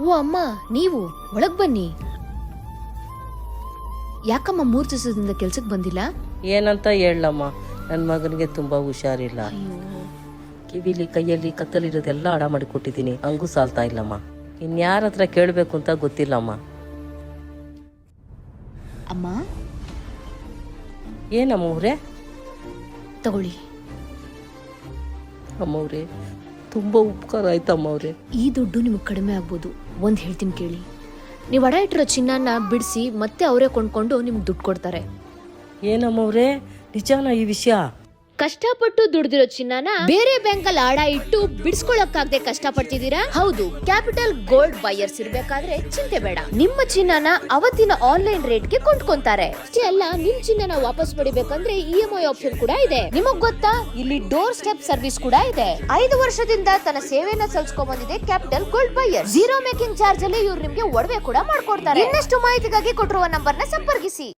ಓ ಅಮ್ಮ, ನೀವು ಒಳಗ್ ಬನ್ನಿ. ಯಾಕಮ್ಮ 3 ದಿವಸದಿಂದ ಕೆಲ್ಸಕ್ಕೆ ಬಂದಿಲ್ಲ? ಏನಂತ ಹೇಳಮ್ಮ, ನನ್ನ ಮಗನಿಗೆ ತುಂಬಾ ಹುಷಾರಿಲ್ಲ. ಕಿವಿಲಿ ಕೈಯಲ್ಲಿ ಕತ್ತಲಿರೋದೆಲ್ಲ ಹಡ ಮಾಡಿ ಕೊಟ್ಟಿದ್ದೀನಿ, ಹಂಗೂ ಸಾಲ್ತಾ ಇಲ್ಲಮ್ಮ. ಇನ್ಯಾರ ಹತ್ರ ಕೇಳಬೇಕು ಅಂತ ಗೊತ್ತಿಲ್ಲಮ್ಮ. ಅಮ್ಮ ಏನಮ್ಮವ್ರೆ? ತಗೊಳ್ಳಿ. ಅಮ್ಮವ್ರೆ, ತುಂಬಾ ಉಪಕಾರ ಆಯ್ತಮ್ಮವ್ರೆ. ಈ ದುಡ್ಡು ನಿಮಗೆ ಕಡಿಮೆ ಆಗ್ಬೋದು. ಒಂದ್ ಹೇಳ್ತೀನಿ ಕೇಳಿ, ನೀವು ಅಡ ಇಟ್ಟಿರೋ ಚಿನ್ನನ ಬಿಡಿಸಿ ಮತ್ತೆ ಅವರೇ ಕೊಂಡ್ಕೊಂಡು ನಿಮ್ಗೆ ದುಡ್ಡು ಕೊಡ್ತಾರೆ. ಏನಮ್ಮವ್ರೆ, ನಿಜಾನ ಈ ವಿಷಯ? ಕಷ್ಟಪಟ್ಟು ದುಡ್ದಿರೋ ಚಿನ್ನನ ಬೇರೆ ಬ್ಯಾಂಕ್ ಅಲ್ಲಿ ಅಡ ಇಟ್ಟು ಬಿಡಿಸ್ಕೊಳಕ್ಕಾಗದೆ ಕಷ್ಟಪಡ್ತಿದ್ದೀರಾ? ಹೌದು, ಕ್ಯಾಪಿಟಲ್ ಗೋಲ್ಡ್ ಬೈಯರ್ಸ್ ಇರ್ಬೇಕಾದ್ರೆ ಚಿಂತೆ ಬೇಡ. ನಿಮ್ಮ ಚಿನ್ನನ ಅವತ್ತಿನ ಆನ್ಲೈನ್ ರೇಟ್ಗೆ ಕೊಂಡ್ಕೊಂತಾರೆ. ಅಷ್ಟೇ ಅಲ್ಲ, ನಿಮ್ ಚಿನ್ನನ ವಾಪಸ್ ಪಡಿಬೇಕಂದ್ರೆ EMI ಆಪ್ಷನ್ ಕೂಡ ಇದೆ. ನಿಮಗ್ ಗೊತ್ತಾ, ಇಲ್ಲಿ ಡೋರ್ ಸ್ಟೆಪ್ ಸರ್ವಿಸ್ ಕೂಡ ಇದೆ. 5 ವರ್ಷದಿಂದ ತನ್ನ ಸೇವೆನ ಸಲ್ಲಿಸ್ಕೊಂಡ್ ಬಂದಿದೆ capital gold buyer. 0 making charge ಅಲ್ಲಿ ಇವ್ರು ನಿಮ್ಗೆ ಒಡವೆ ಕೂಡ ಮಾಡ್ಕೊಡ್ತಾರೆ. ಇನ್ನಷ್ಟು ಮಾಹಿತಿಗಾಗಿ ಕೊಟ್ಟಿರುವ ನಂಬರ್ನ ಸಂಪರ್ಕಿಸಿ.